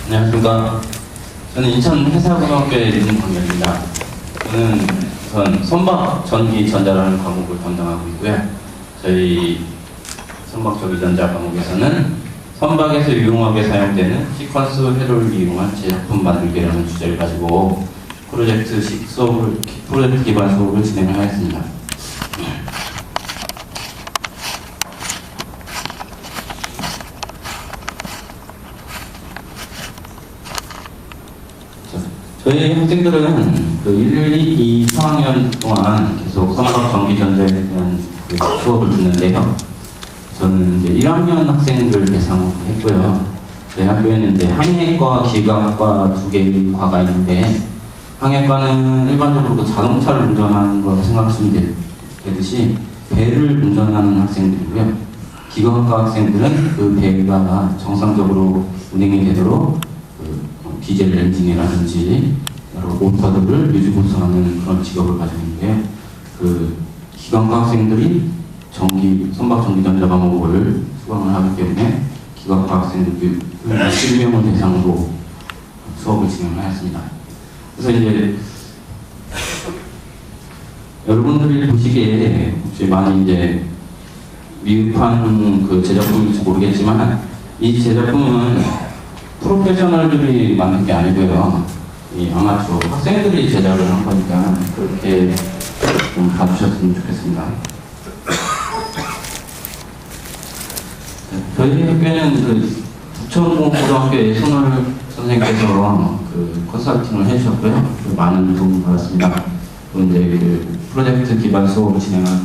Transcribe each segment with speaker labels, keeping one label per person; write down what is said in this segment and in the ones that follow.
Speaker 1: 안녕하십니까. 저는 인천 회사고등학교에 있는 강렬입니다. 저는 우선 선박 전기 전자라는 과목을 담당하고 있고요. 저희 선박 전기전자 과목에서는 선박에서 유용하게 사용되는 시퀀스 회로를 이용한 제작품 만들기라는 주제를 가지고 프로젝트 기반 수업을 진행을 하였습니다. 저희 학생들은 그 1, 2, 3학년 동안 계속 선박 전기전자에 대한 그 수업을 듣는데요. 저는 이제 1학년 학생들 대상으로 했고요. 저희 학교에는 이제 항해과, 기계학과 두 개의 과가 있는데, 항해과는 일반적으로 그 자동차를 운전하는 거라고 생각하시면 되듯이 배를 운전하는 학생들이고요. 기계학과 학생들은 그 배가 정상적으로 운행이 되도록 디젤 엔진이라든지 여러 모터들을 유지보수하는 그런 직업을 가지고 있는데, 그 기관과 학생들이 선박 전기전자 과목을 수강을 하기 때문에 기관과 학생들 10명을 대상으로 수업을 진행하였습니다. 그래서 이제 여러분들이 보시기에 혹시 많이 이제 미흡한 그 제작품일지 모르겠지만, 이 제작품은 프로페셔널들이 만든 게 아니고요. 이 아마추어 학생들이 제작을 한 거니까 그렇게 좀 봐주셨으면 좋겠습니다. 저희 학교에는 그 부천고등학교의 손월 선생님께서 그 컨설팅을 해주셨고요. 많은 도움을 받았습니다. 또 이제 그 프로젝트 기반 수업을 진행한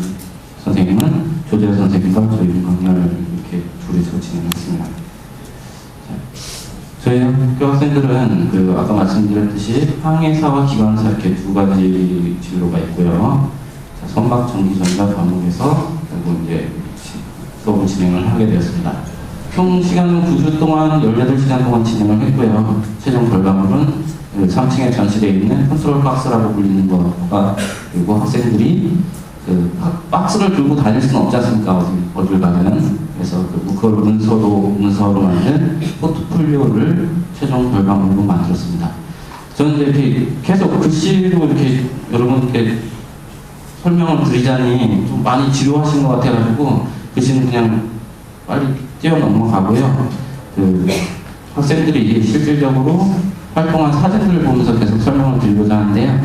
Speaker 1: 선생님은 조재현 선생님과 저희 강렬을 이렇게 둘이서 진행했습니다. 저희 학교 학생들은 그 아까 말씀드렸듯이 항해사와 기관사 이렇게 두 가지 진로가 있고요. 선박 전기전자 과목에서 그리고 이제 수업을 진행을 하게 되었습니다. 총 시간은 9주 동안 18시간 동안 진행을 했고요. 최종 결과물은 3층에 전시되어 있는 컨트롤 박스라고 불리는 거가, 그리고 학생들이 그 박스를 들고 다닐 수는 없지 않습니까? 어딜 가면은. 그래서 그걸 문서로 만든 포트폴리오를 최종 결과물로 만들었습니다. 저는 이렇게 계속 글씨로 이렇게 여러분께 설명을 드리자니 좀 많이 지루하신 것 같아가지고 글씨는 그냥 빨리 뛰어넘어가고요. 그 학생들이 실질적으로 활동한 사진들을 보면서 계속 설명을 드리고자 하는데요.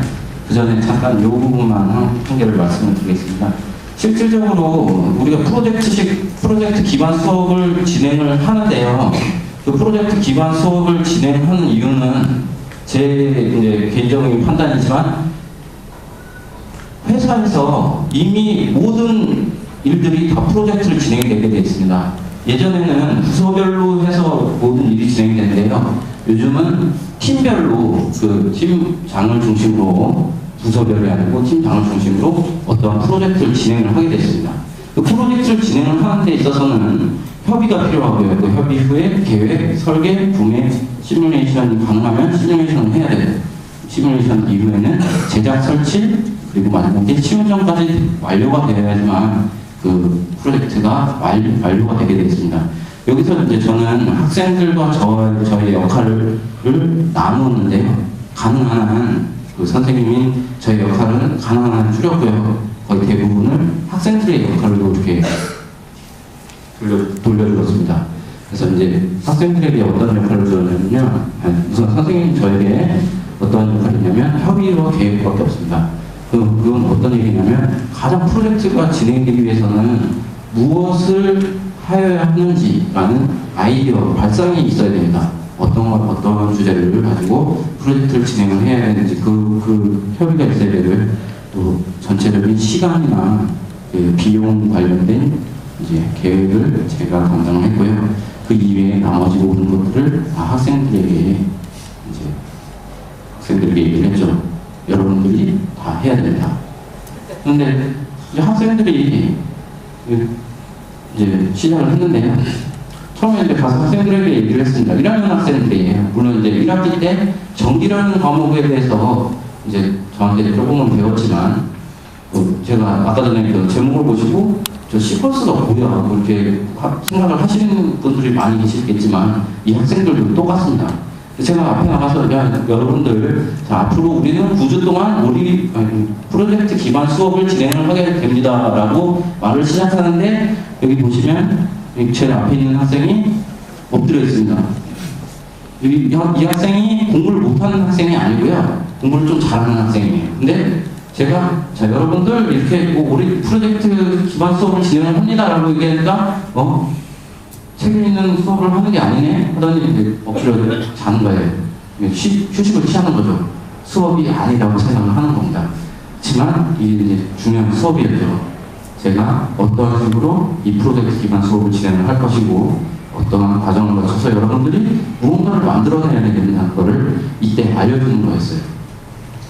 Speaker 1: 그 전에 잠깐 이 부분만 한 개를 말씀을 드리겠습니다. 실질적으로 우리가 프로젝트 기반 수업을 진행을 하는데요. 그 프로젝트 기반 수업을 진행하는 이유는 제 이제 개인적인 판단이지만, 회사에서 이미 모든 일들이 다 프로젝트를 진행이 되게 되어 있습니다. 예전에는 부서별로 해서 모든 일이 진행이 되는데요. 요즘은 팀별로 그 팀장을 중심으로, 부서별이 아니고 팀장을 중심으로 어떠한 프로젝트를 진행을 하게 됐습니다. 그 프로젝트를 진행을 하는 데 있어서는 협의가 필요하고요. 그 협의 후에 계획, 설계, 구매, 시뮬레이션이 가능하면 시뮬레이션을 해야 돼요. 시뮬레이션 이후에는 제작, 설치, 그리고 마지막에 시운전까지 완료가 되어야지만 그 프로젝트가 완료가 되게 되겠습니다. 여기서 이제 저는 학생들과 저의 역할을 나누었는데요. 가능한 한 그 선생님이 저희 역할은 가능한 한 줄였고요. 거의 대부분을 학생들의 역할로 이렇게 돌려주었습니다. 그래서 이제 학생들에게 어떤 역할을 주었냐면요. 우선 선생님이 저에게 어떤 역할이 있냐면 협의와 계획밖에 없습니다. 그건 어떤 얘기냐면, 가장 프로젝트가 진행되기 위해서는 무엇을 하여야 하는지라는 아이디어, 발상이 있어야 됩니다. 어떤 어떤 주제를 가지고 프로젝트를 진행을 해야 되는지 그 협의가 있어야 되고요. 또 전체적인 시간이나 그 비용 관련된 이제 계획을 제가 담당을 했고요. 그 이외에 나머지 모든 것들을 다 학생들에게 얘기를 했죠. 여러분들이 다 해야 된다. 그런데 이제 학생들이 이제 시작을 했는데요. 처음에 이제 가서 학생들에게 얘기를 했습니다. 1학년 학생들이에요. 물론 이제 1학기 때 전기라는 과목에 대해서 이제 저한테 조금은 배웠지만, 제가 아까 전에 그 제목을 보시고 저 C++가 뭐야 그렇게 생각을 하시는 분들이 많이 계시겠지만, 이 학생들도 똑같습니다. 제가 앞에 나가서 여러분들, 자, 앞으로 우리는 9주 동안 우리 프로젝트 기반 수업을 진행을 하게 됩니다 라고 말을 시작하는데, 여기 보시면 제 앞에 있는 학생이 엎드려 있습니다. 이 학생이 공부를 못하는 학생이 아니고요, 공부를 좀 잘하는 학생이에요. 근데 제가, 자, 여러분들 이렇게 우리 프로젝트 기반 수업을 진행을 합니다 라고 얘기하니까 책임 있는 수업을 하는 게 아니네 하더니 이제 엎드려 자는 거예요. 휴식을 취하는 거죠. 수업이 아니라고 생각을 하는 겁니다. 하지만 이게 이제 중요한 수업이었죠. 제가 어떤 식으로 이 프로젝트 기반 수업을 진행을 할 것이고, 어떠한 과정을 거쳐서 여러분들이 무언가를 만들어내야 된다는 것을 이때 알려주는 거였어요.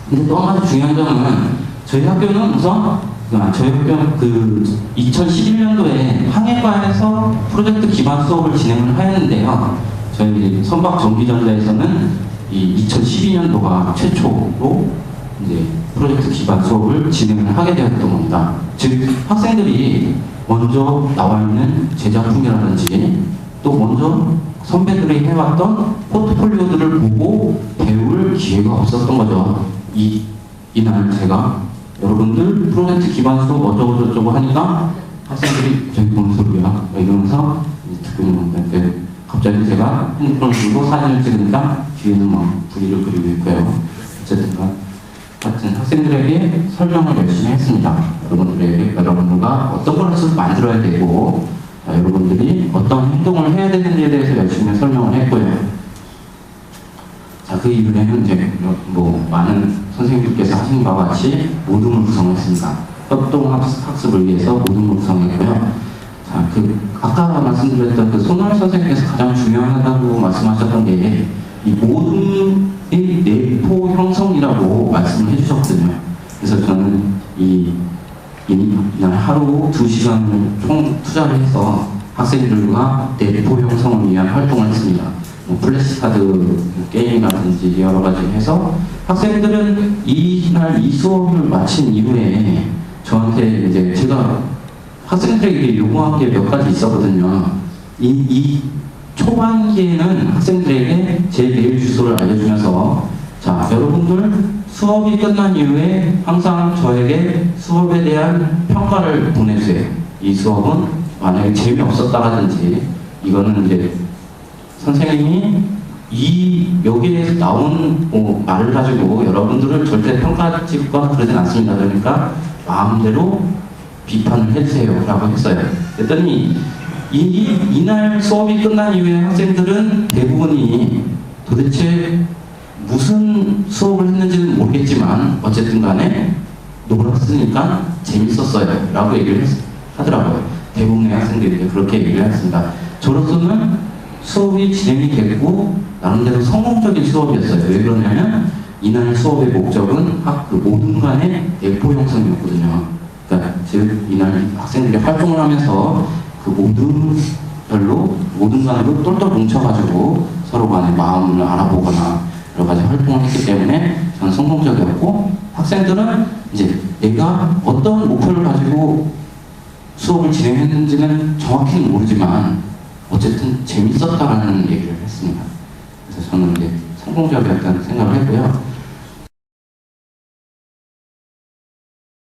Speaker 1: 근데 또 한 가지 중요한 점은, 저희 학교는 우선 저희 학교 그 2011년도에 항해과에서 프로젝트 기반 수업을 진행을 하였는데요. 저희 선박 전기전자에서는 이 2012년도가 최초로 이제 프로젝트 기반 수업을 진행을 하게 되었던 겁니다. 즉, 학생들이 먼저 나와 있는 제작품이라든지 또 먼저 선배들이 해왔던 포트폴리오들을 보고 배울 기회가 없었던 거죠. 이날 제가 여러분들 프로젝트 기반 수업 어쩌고저쩌고 하니까 학생들이 저기 뭔 소리야 이러면서 듣고 있는 건데, 갑자기 제가 핸드폰을 들고 사진을 찍으니까 뒤에는 막 부리를 그리고 있고요. 어쨌든 하여튼 학생들에게 설명을 열심히 했습니다. 여러분들과 어떤 걸 해서 만들어야 되고, 여러분들이 어떤 행동을 해야 되는지에 대해서 열심히 설명을 했고요. 자, 그 이후에는 이제 많은 선생님들께서 하신 바와 같이 모둠을 구성했습니다. 협동학습을 위해서 모둠을 구성했고요. 자, 아까 말씀드렸던 그 손월 선생님께서 가장 중요하다고 말씀하셨던 게 이 모둠의 내포 형성이라고 말씀을 해주셨거든요. 그래서 저는 이날 하루 2시간을 총 투자를 해서 학생들과 내포 형성을 위한 활동을 했습니다. 플래시카드 게임이라든지 여러 가지 해서 학생들은 이날 이 수업을 마친 이후에 저한테 이제 제가 학생들에게 요구한 게 몇 가지 있었거든요. 이 초반기에는 학생들에게 제 메일 주소를 알려주면서, 자, 여러분들 수업이 끝난 이후에 항상 저에게 수업에 대한 평가를 보내주세요. 이 수업은 만약에 재미없었다라든지, 이거는 이제 선생님이 여기에 나온 말을 가지고 여러분들을 절대 평가짓거나 그러진 않습니다. 그러니까 마음대로 비판을 해주세요 라고 했어요. 그랬더니 이날 수업이 끝난 이후에 학생들은 대부분이 도대체 무슨 수업을 했는지는 모르겠지만 어쨌든 간에 놀았으니까 재밌었어요 라고 얘기를 하더라고요. 대부분의 학생들이 그렇게 얘기를 했습니다. 저로서는 수업이 진행이 됐고 나름대로 성공적인 수업이었어요. 왜 그러냐면 이날 수업의 목적은 그 모든 간의 내포 형성이었거든요. 그러니까 즉 이날 학생들이 활동을 하면서 그 모든 간으로 똘똘 뭉쳐가지고 서로 간의 마음을 알아보거나 여러 가지 활동을 했기 때문에 저는 성공적이었고, 학생들은 이제 내가 어떤 목표를 가지고 수업을 진행했는지는 정확히는 모르지만 어쨌든 재밌었다라는 얘기를 했습니다. 그래서 저는 이제 성공적이었다는 생각을 했고요.